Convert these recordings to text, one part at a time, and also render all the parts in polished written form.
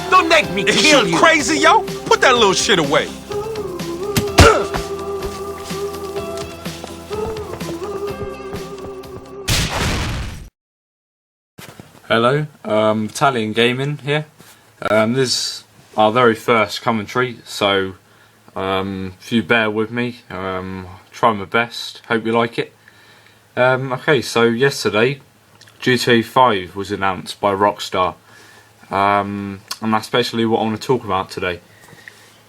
Don't make me Is kill you you! crazy, yo? Put that little shit away. Hello, Italian Gaming here. This is our very first commentary, so if you bear with me, try my best, hope you like it. Okay, so yesterday GTA 5 was announced by Rockstar, and that's basically what I want to talk about today.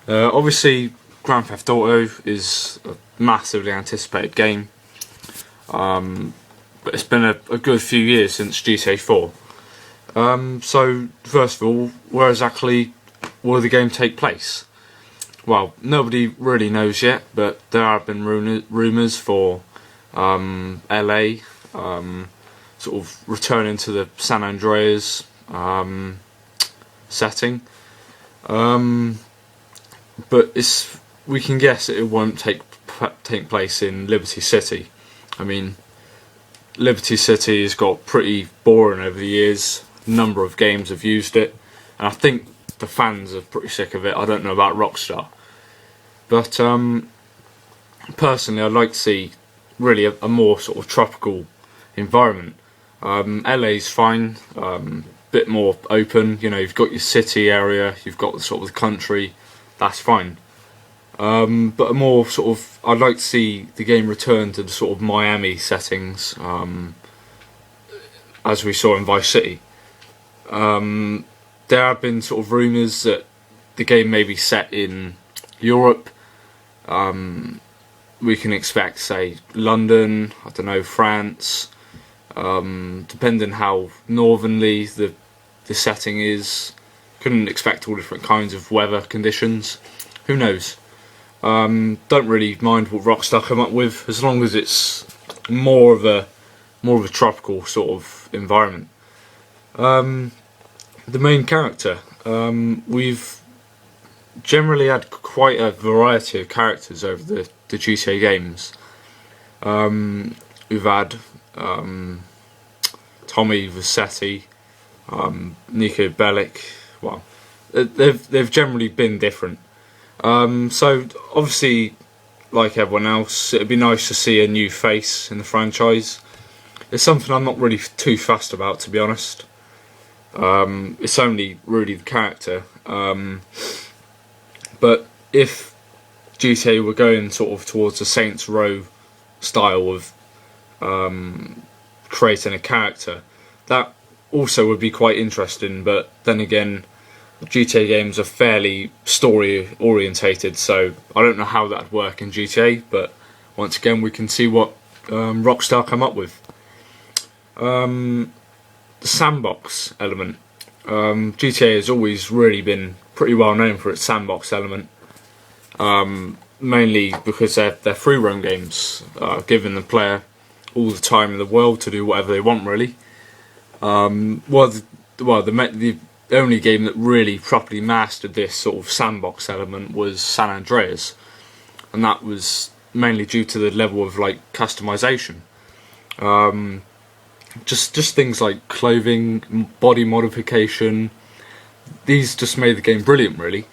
Obviously Grand Theft Auto is a massively anticipated game, but it's been a good few years since GTA 4. So first of all, where exactly will the game take place? Well, nobody really knows yet, but there have been rumours for LA, sort of returning to the San Andreas setting, but we can guess it won't take place in Liberty City. I mean, Liberty City has got pretty boring over the years. A number of games have used it, and I think the fans are pretty sick of it. I don't know about Rockstar, but personally I'd like to see really a more sort of tropical environment. LA's fine, bit more open, you know, you've got your city area, you've got the sort of the country, that's fine. But a more sort of, I'd like to see the game return to the sort of Miami settings, as we saw in Vice City. There have been sort of rumours that the game may be set in Europe. We can expect, say, London, I don't know, France, depending how northenly the setting is. Couldn't expect all different kinds of weather conditions. Who knows? Don't really mind what Rockstar come up with, as long as it's more of a tropical sort of environment. The main character, we've generally had quite a variety of characters over the GTA games. We've had Tommy Vercetti, Nico Bellic. Well, they've generally been different. So obviously, like everyone else, it'd be nice to see a new face in the franchise. It's something I'm not really too fussed about, to be honest. It's only really the character. But if GTA were going sort of towards the Saints Row style of creating a character, that also would be quite interesting. But then again, GTA games are fairly story orientated, so I don't know how that'd work in GTA. But once again, we can see what Rockstar come up with. The sandbox element. GTA has always really been pretty well known for its sandbox element, mainly because they're free roam games, giving the player all the time in the world to do whatever they want, really. The only game that really properly mastered this sort of sandbox element was San Andreas, and that was mainly due to the level of like customization. Just things like clothing, body modification. These just made the game brilliant, really.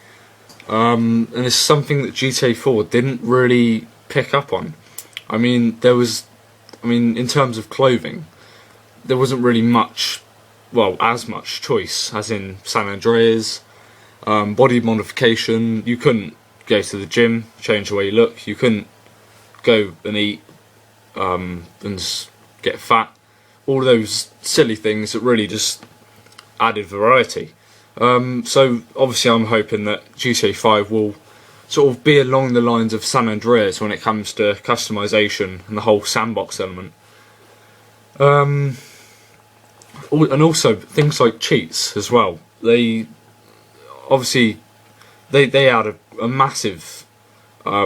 And it's something that GTA 4 didn't really pick up on. I mean, in terms of clothing, there wasn't really as much choice as in San Andreas. Body modification, you couldn't go to the gym, change the way you look. You couldn't go and eat and get fat. All those silly things that really just added variety. So obviously I'm hoping that GTA 5 will sort of be along the lines of San Andreas when it comes to customization and the whole sandbox element. And also things like cheats as well. They add a massive a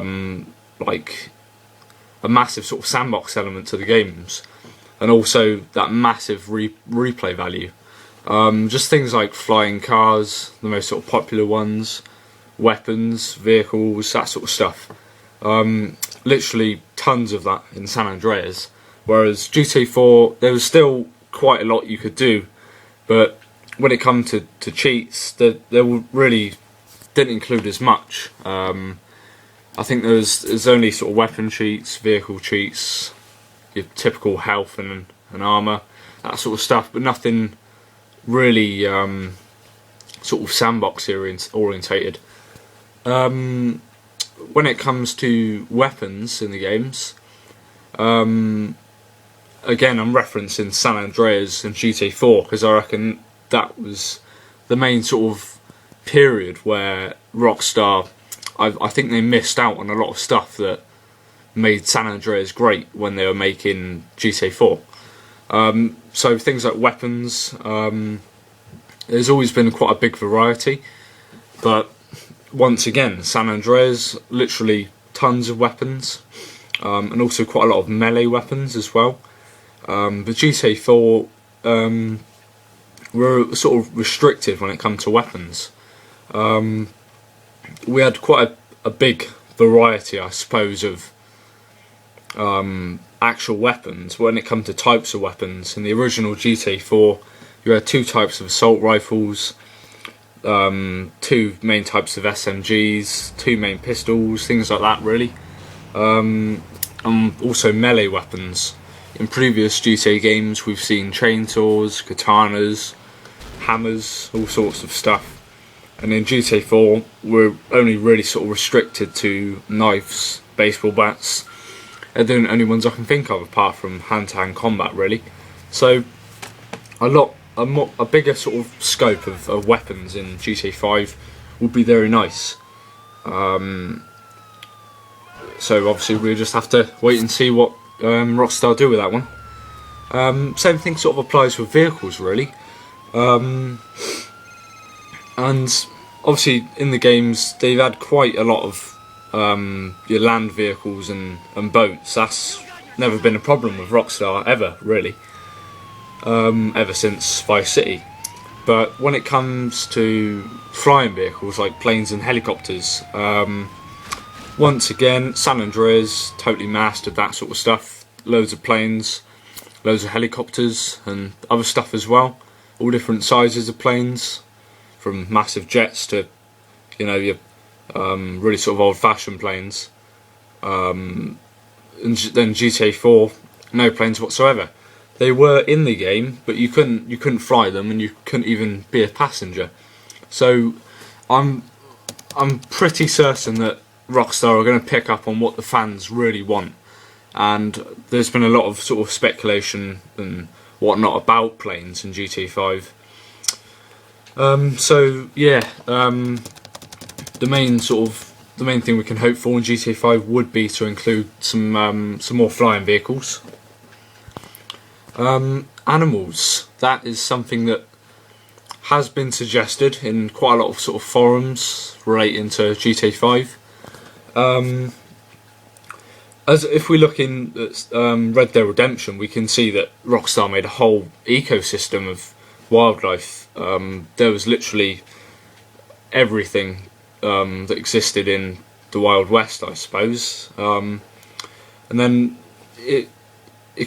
massive sort of sandbox element to the games, and also that massive replay value. Just things like flying cars, the most sort of popular ones, weapons, vehicles, that sort of stuff. Literally tons of that in San Andreas. Whereas GTA 4, there was still quite a lot you could do, but when it comes to cheats, they really didn't include as much. I think there's only sort of weapon cheats, vehicle cheats, your typical health and armour, that sort of stuff, but nothing really sort of sandbox orientated. When it comes to weapons in the games, again I'm referencing San Andreas and GTA 4 because I reckon that was the main sort of period where Rockstar, I think they missed out on a lot of stuff that made San Andreas great when they were making GTA 4. So things like weapons, there's always been quite a big variety, but once again, San Andreas, literally tons of weapons, and also quite a lot of melee weapons as well. But GTA 4 were sort of restricted when it comes to weapons. We had quite a big variety, I suppose, of actual weapons. When it comes to types of weapons, in the original GTA 4, you had 2 types of assault rifles, 2 main types of SMGs, 2 main pistols, things like that really, and also melee weapons. In previous GTA games we've seen chainsaws, katanas, hammers, all sorts of stuff, and in GTA 4 we're only really sort of restricted to knives, baseball bats. They're the only ones I can think of apart from hand-to-hand combat really. So a bigger sort of scope of weapons in GTA 5 would be very nice. So obviously we'll just have to wait and see what Rockstar do with that one. Same thing sort of applies with vehicles really. And obviously in the games they've had quite a lot of your land vehicles and boats. That's never been a problem with Rockstar ever really. Ever since Vice City. But when it comes to flying vehicles like planes and helicopters, once again San Andreas totally mastered that sort of stuff. Loads of planes, loads of helicopters and other stuff as well, all different sizes of planes, from massive jets to, you know, your really sort of old-fashioned planes. And then GTA 4, no planes whatsoever. They were in the game, but you couldn't fly them, and you couldn't even be a passenger. So I'm pretty certain that Rockstar are going to pick up on what the fans really want, and there's been a lot of sort of speculation and whatnot about planes in GTA 5. So yeah, the main thing we can hope for in GTA 5 would be to include some more flying vehicles. Animals, that is something that has been suggested in quite a lot of sort of forums relating to GTA 5. As if we look in at Red Dead Redemption, we can see that Rockstar made a whole ecosystem of wildlife. There was literally everything that existed in the Wild West, I suppose. And then it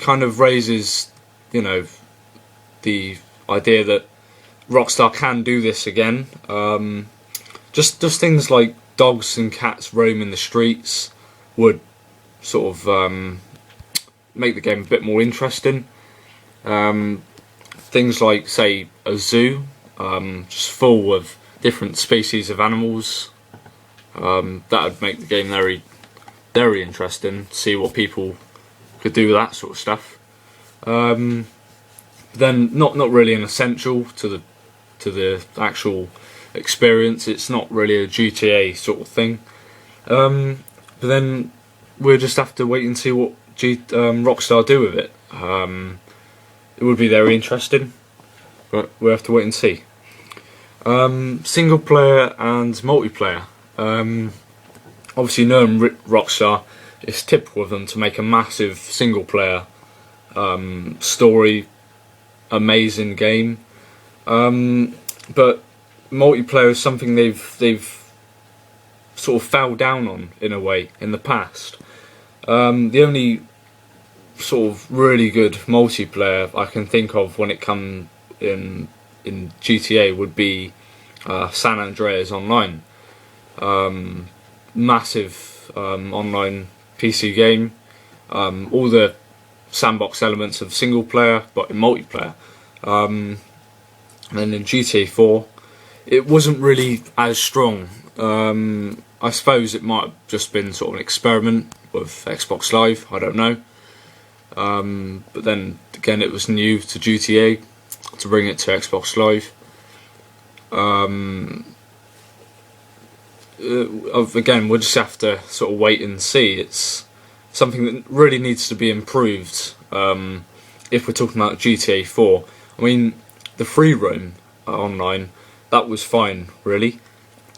kind of raises, you know, the idea that Rockstar can do this again. Just things like dogs and cats roaming the streets would sort of make the game a bit more interesting. Things like, say, a zoo, just full of different species of animals. That would make the game very, very interesting. See what people could do with that sort of stuff. Then not really an essential to the actual experience. It's not really a GTA sort of thing. But then we'll just have to wait and see what Rockstar do with it. It would be very interesting, but we'll have to wait and see. Single player and multiplayer. Obviously, knowing Rockstar, it's typical of them to make a massive single player story, amazing game. But multiplayer is something they've sort of fell down on in a way in the past. The only sort of really good multiplayer I can think of when it comes in in GTA would be San Andreas Online. Massive online PC game. All the sandbox elements of single player, but in multiplayer. And then in GTA 4, it wasn't really as strong. I suppose it might have just been sort of an experiment with Xbox Live, I don't know. But then again, it was new to GTA to bring it to Xbox Live. Again, we'll just have to sort of wait and see. It's something that really needs to be improved if we're talking about GTA 4. I mean, the free roam online, that was fine, really.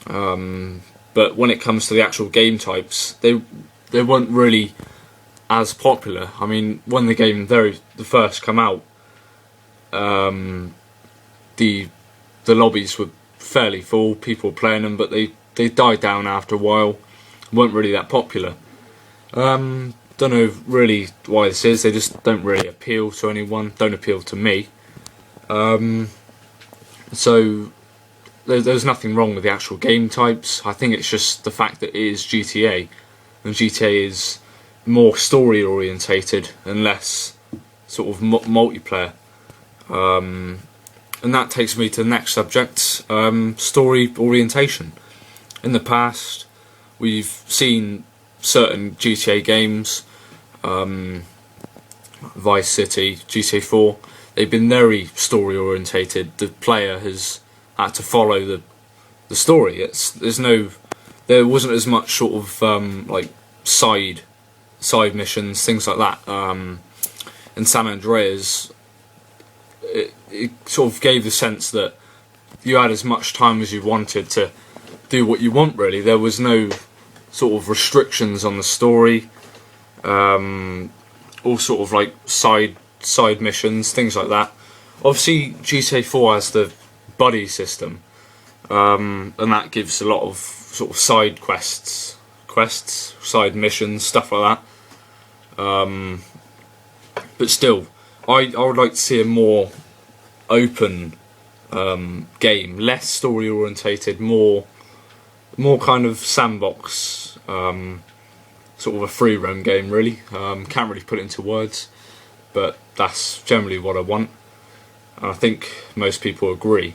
But when it comes to the actual game types, they weren't really as popular. I mean, when the game the first come out, the lobbies were fairly full, people were playing them, but they died down after a while, weren't really that popular. Don't know really why this is, they just don't really appeal to anyone, don't appeal to me. So there's nothing wrong with the actual game types. I think it's just the fact that it is GTA, and GTA is more story orientated and less sort of multiplayer. And that takes me to the next subject, story orientation. In the past, we've seen certain GTA games, Vice City, GTA 4, they've been very story orientated. The player has had to follow the story. There wasn't as much sort of like side missions, things like that. In San Andreas, it sort of gave the sense that you had as much time as you wanted to do what you want, really. There was no sort of restrictions on the story. All sort of like side missions, things like that. Obviously, GTA 4 has the buddy system, and that gives a lot of sort of side quests, side missions, stuff like that. But still, I would like to see a more open game, less story orientated, more kind of sandbox, sort of a free roam game, really. Can't really put it into words, but that's generally what I want, and I think most people agree.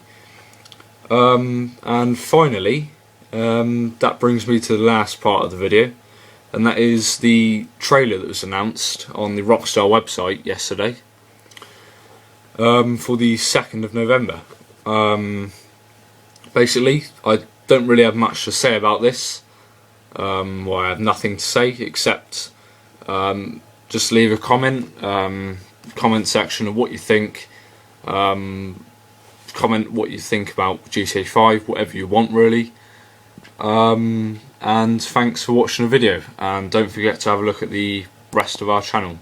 And finally, that brings me to the last part of the video, and that is the trailer that was announced on the Rockstar website yesterday, for the 2nd of November. Basically, I don't really have much to say about this. Well, I have nothing to say except just leave a comment section of what you think. Comment what you think about GTA 5, whatever you want, really. And thanks for watching the video, and don't forget to have a look at the rest of our channel.